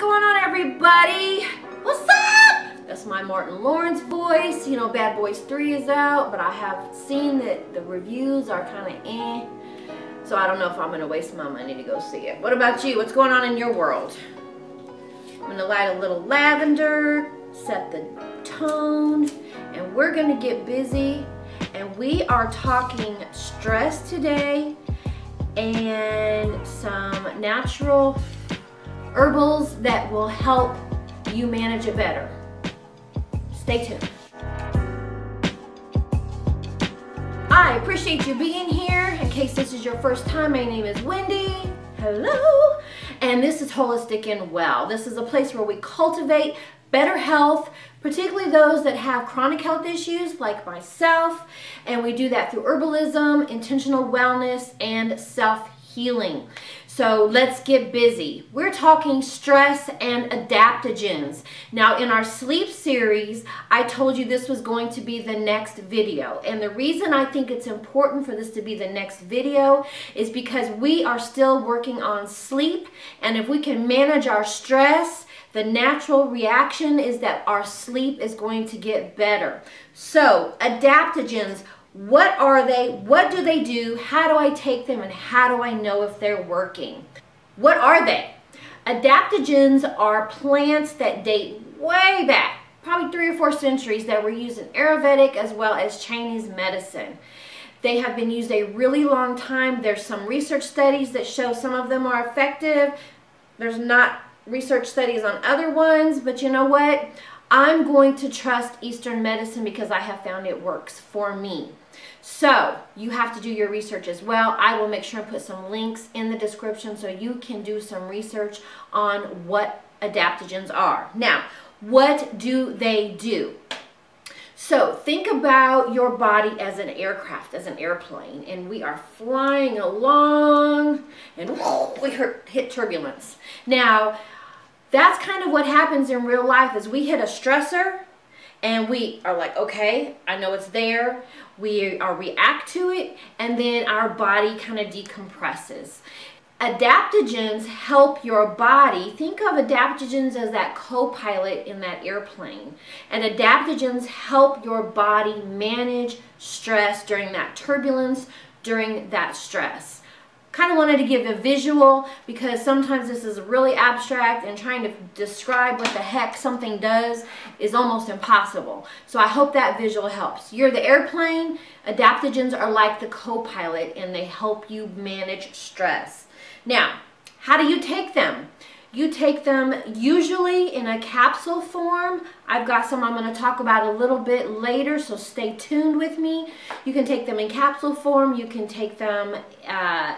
going on, everybody? What's up? That's my Martin Lawrence voice. You know, Bad Boys 3 is out, but I have seen that the reviews are kind of eh. So I don't know if I'm going to waste my money to go see it. What about you? What's going on in your world? I'm going to light a little lavender, set the tone, and we're going to get busy. And we are talking stress today and some natural herbals that will help you manage it better. Stay tuned. I appreciate you being here. In case this is your first time, my name is Wendy. Hello. And this is Holistic and Well. This is a place where we cultivate better health, particularly those that have chronic health issues like myself. And we do that through herbalism, intentional wellness, and self-healing. So let's get busy. We're talking stress and adaptogens. Now in our sleep series, I told you this was going to be the next video. And the reason I think it's important for this to be the next video is because we are still working on sleep. And if we can manage our stress, the natural reaction is that our sleep is going to get better. So adaptogens, what are they? What do they do? How do I take them? And how do I know if they're working? What are they? Adaptogens are plants that date way back, probably 3 or 4 centuries, that were used in Ayurvedic as well as Chinese medicine. They have been used a really long time. There's some research studies that show some of them are effective. There's not research studies on other ones, but you know what? I'm going to trust Eastern medicine because I have found it works for me. So you have to do your research as well. I will make sure and put some links in the description so you can do some research on what adaptogens are. Now, what do they do? So think about your body as an aircraft, as an airplane, and we are flying along and we hit turbulence. Now, that's kind of what happens in real life is we hit a stressor and we are like, okay, I know it's there. We react to it, and then our body kind of decompresses. Adaptogens help your body. Think of adaptogens as that co-pilot in that airplane. And adaptogens help your body manage stress during that turbulence, during that stress. Kind of wanted to give a visual because sometimes this is really abstract and trying to describe what the heck something does is almost impossible. So I hope that visual helps. You're the airplane. Adaptogens are like the co-pilot and they help you manage stress. Now, how do you take them? You take them usually in a capsule form. I've got some I'm going to talk about a little bit later, so stay tuned with me. You can take them in capsule form. You can take them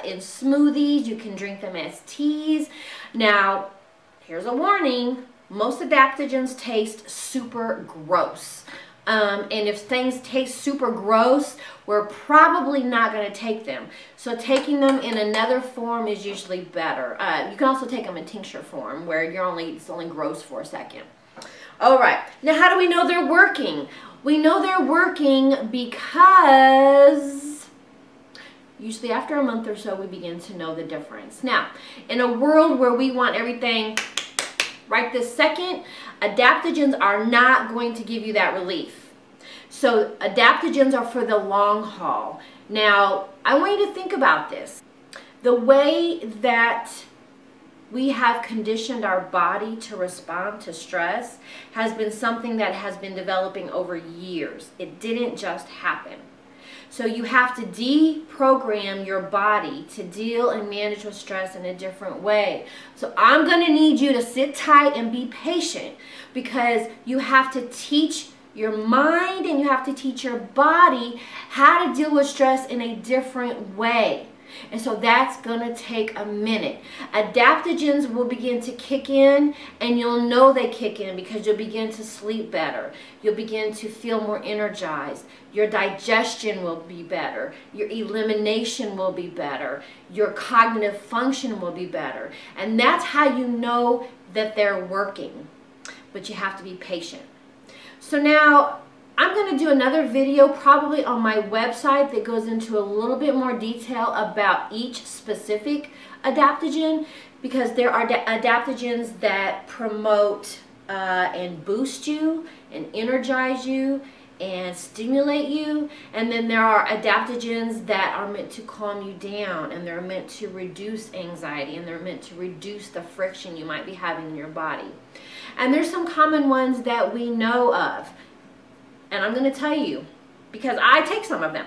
in smoothies. You can drink them as teas. Now, here's a warning. Most adaptogens taste super gross. And if things taste super gross, we're probably not going to take them. So taking them in another form is usually better. You can also take them in tincture form where it's only gross for a second. All right. Now, how do we know they're working? We know they're working because usually after a month or so, we begin to know the difference. Now, in a world where we want everything right this second, adaptogens are not going to give you that relief. So adaptogens are for the long haul. Now, I want you to think about this. The way that we have conditioned our body to respond to stress has been something that has been developing over years. It didn't just happen. So you have to deprogram your body to deal and manage with stress in a different way. So I'm going to need you to sit tight and be patient because you have to teach your mind and you have to teach your body how to deal with stress in a different way. And so that's going to take a minute. Adaptogens will begin to kick in and you'll know they kick in because you'll begin to sleep better. You'll begin to feel more energized. Your digestion will be better. Your elimination will be better. Your cognitive function will be better. And that's how you know that they're working. But you have to be patient. So now I'm going to do another video probably on my website that goes into a little bit more detail about each specific adaptogen because there are adaptogens that promote and boost you and energize you and stimulate you, and then there are adaptogens that are meant to calm you down, and they're meant to reduce anxiety, and they're meant to reduce the friction you might be having in your body. And there's some common ones that we know of, and I'm going to tell you because I take some of them.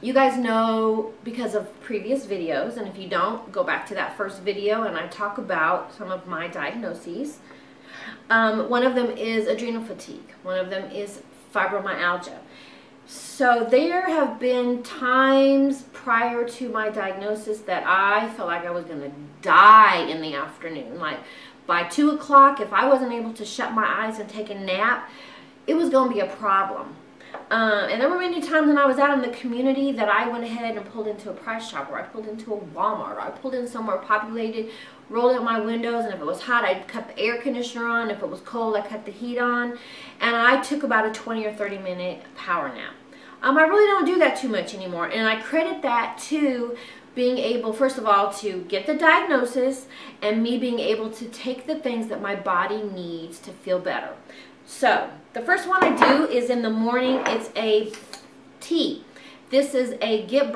You guys know because of previous videos, and if you don't, go back to that first video and I talk about some of my diagnoses. One of them is adrenal fatigue. One of them is fibromyalgia. So there have been times prior to my diagnosis that I felt like I was going to die in the afternoon. Like by 2 o'clock, if I wasn't able to shut my eyes and take a nap, it was going to be a problem. And there were many times when I was out in the community that I went ahead and pulled into a Price Chopper, I pulled into a Walmart, or I pulled in somewhere populated, rolled out my windows, and if it was hot, I'd cut the air conditioner on. If it was cold, I cut the heat on. And I took about a 20 or 30 minute power nap. I really don't do that too much anymore, and I credit that to being able, first of all, to get the diagnosis, and me being able to take the things that my body needs to feel better. So the first one I do is in the morning. It's a tea. This is a get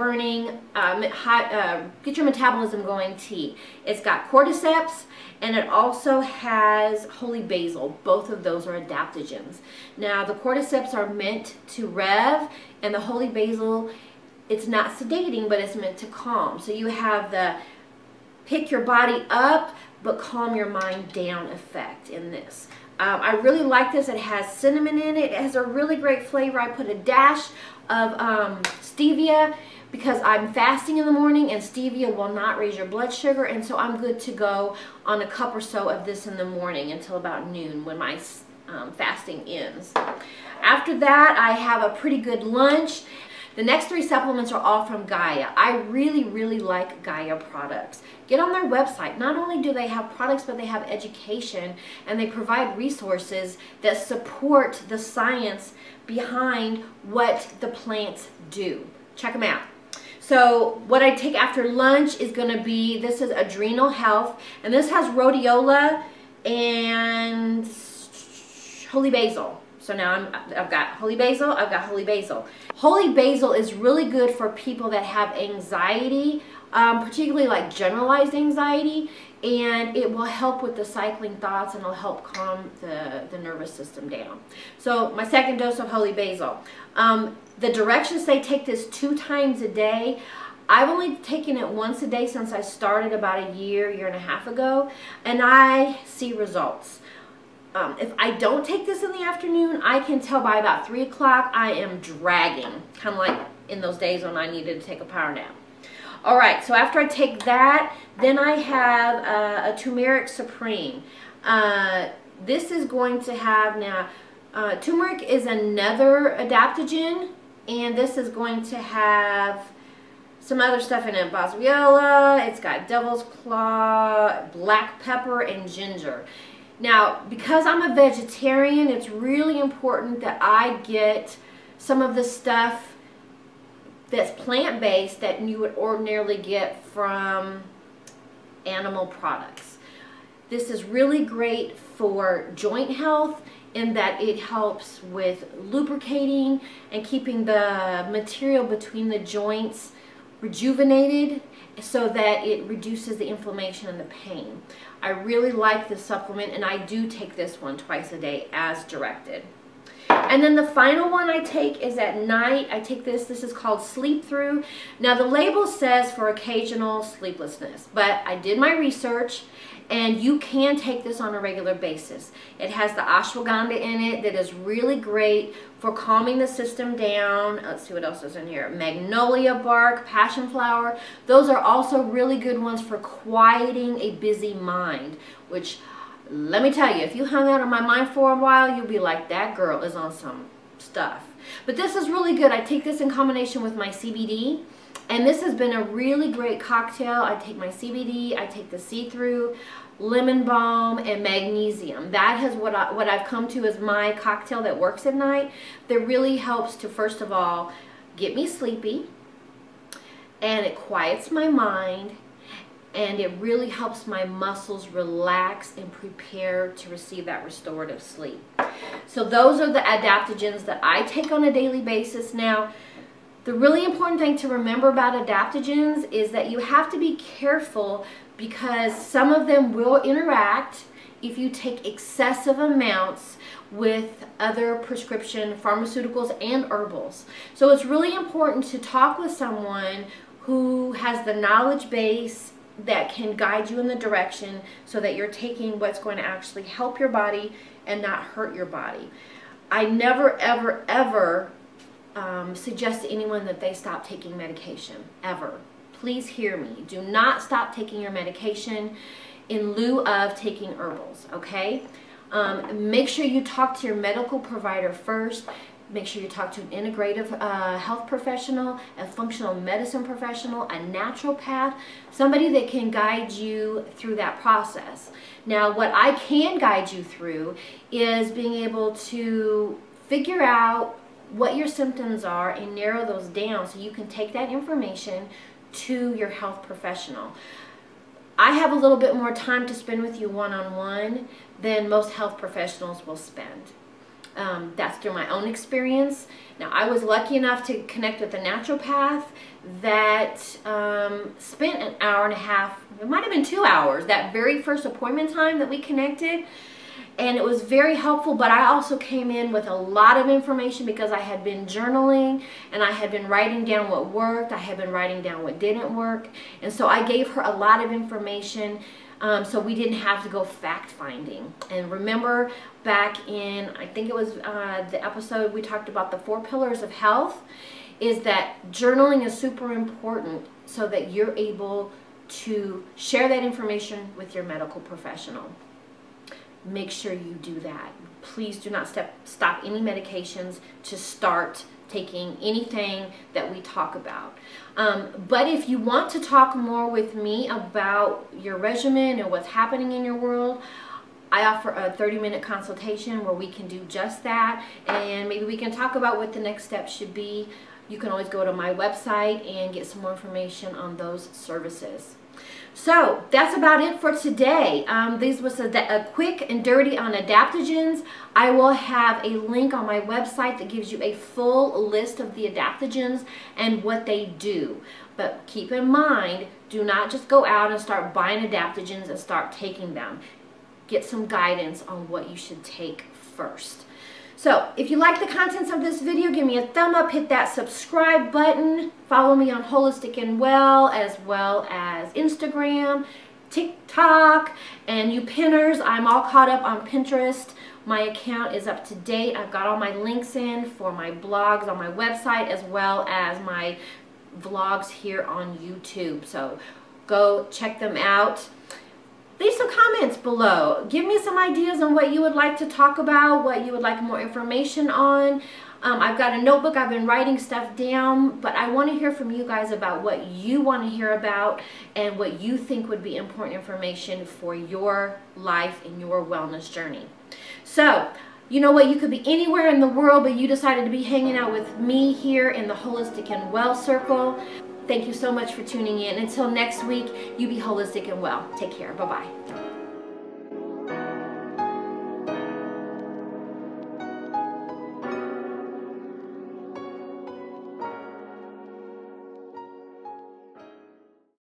your metabolism going tea. It's got cordyceps, and it also has holy basil. Both of those are adaptogens. Now the cordyceps are meant to rev, and the holy basil, it's not sedating, but it's meant to calm. So you have the pick your body up but calm your mind down effect in this. I really like this. It has cinnamon in it. It has a really great flavor. I put a dash of stevia because I'm fasting in the morning, and stevia will not raise your blood sugar, and so I'm good to go on a cup or so of this in the morning until about noon when my fasting ends. After that, I have a pretty good lunch. The next 3 supplements are all from Gaia. I really, really like Gaia products. Get on their website. Not only do they have products, but they have education, and they provide resources that support the science behind what the plants do. Check them out. So what I take after lunch is going to be, this is Adrenal Health, and this has rhodiola and holy basil. So now I've got holy basil, I've got holy basil. Holy basil is really good for people that have anxiety, particularly like generalized anxiety, and it will help with the cycling thoughts, and it'll help calm the nervous system down. So my second dose of holy basil. The directions say take this 2 times a day. I've only taken it once a day since I started about a year and a half ago, and I see results. If I don't take this in the afternoon, I can tell by about 3 o'clock I am dragging, kind of like in those days when I needed to take a power nap. All right, so after I take that, then I have a turmeric supreme. This is going to have, now, turmeric is another adaptogen, and this is going to have some other stuff in it. Boswellia, it's got devil's claw, black pepper, and ginger. Now, because I'm a vegetarian, it's really important that I get some of the stuff that's plant-based that you would ordinarily get from animal products. This is really great for joint health in that it helps with lubricating and keeping the material between the joints rejuvenated so that it reduces the inflammation and the pain. I really like this supplement, and I do take this one twice a day as directed. And then the final one I take is at night. I take this. This is called Sleep Through. Now the label says for occasional sleeplessness, but I did my research, and you can take this on a regular basis. It has the ashwagandha in it that is really great for calming the system down. Let's see what else is in here. Magnolia bark, passion flower. Those are also really good ones for quieting a busy mind, which, let me tell you, if you hung out on my mind for a while, you'll be like, that girl is on some stuff. But this is really good. I take this in combination with my CBD, and this has been a really great cocktail. I take my CBD, I take the see-through, lemon balm, and magnesium. That is what I've come to as my cocktail that works at night. That really helps to, first of all, get me sleepy, and it quiets my mind, and it really helps my muscles relax and prepare to receive that restorative sleep. So those are the adaptogens that I take on a daily basis. Now, the really important thing to remember about adaptogens is that you have to be careful because some of them will interact if you take excessive amounts with other prescription pharmaceuticals and herbals. So it's really important to talk with someone who has the knowledge base that can guide you in the direction so that you're taking what's going to actually help your body and not hurt your body. I never, ever, ever suggest to anyone that they stop taking medication, ever. Please hear me. Do not stop taking your medication in lieu of taking herbals, okay? Make sure you talk to your medical provider first. Make sure you talk to an integrative health professional, a functional medicine professional, a naturopath, somebody that can guide you through that process. Now, what I can guide you through is being able to figure out what your symptoms are and narrow those down so you can take that information to your health professional. I have a little bit more time to spend with you one-on-one than most health professionals will spend. That's through my own experience. Now, I was lucky enough to connect with a naturopath that spent an hour and a half, it might have been 2 hours, that very first appointment time that we connected. And it was very helpful, but I also came in with a lot of information because I had been journaling and I had been writing down what worked, I had been writing down what didn't work. And so I gave her a lot of information so we didn't have to go fact-finding. And remember back in, I think it was the episode we talked about the 4 pillars of health, is that journaling is super important so that you're able to share that information with your medical professional. Make sure you do that. Please do not stop any medications to start taking anything that we talk about. But if you want to talk more with me about your regimen and what's happening in your world, I offer a 30-minute consultation where we can do just that, and maybe we can talk about what the next step should be. You can always go to my website and get some more information on those services. So that's about it for today. This was a quick and dirty on adaptogens. I will have a link on my website that gives you a full list of the adaptogens and what they do. But keep in mind, do not just go out and start buying adaptogens and start taking them. Get some guidance on what you should take first. So if you like the contents of this video, give me a thumb up, hit that subscribe button, follow me on Holistic and well as Instagram, TikTok, and you pinners, I'm all caught up on Pinterest. My account is up to date. I've got all my links in for my blogs on my website as well as my vlogs here on YouTube. So go check them out. Leave some comments below. Give me some ideas on what you would like to talk about, what you would like more information on. I've got a notebook. I've been writing stuff down, but I want to hear from you guys about what you want to hear about and what you think would be important information for your life and your wellness journey. So, you know what? You could be anywhere in the world, but you decided to be hanging out with me here in the Holistic and Well Circle. Thank you so much for tuning in. Until next week, you be holistic and well. Take care. Bye-bye.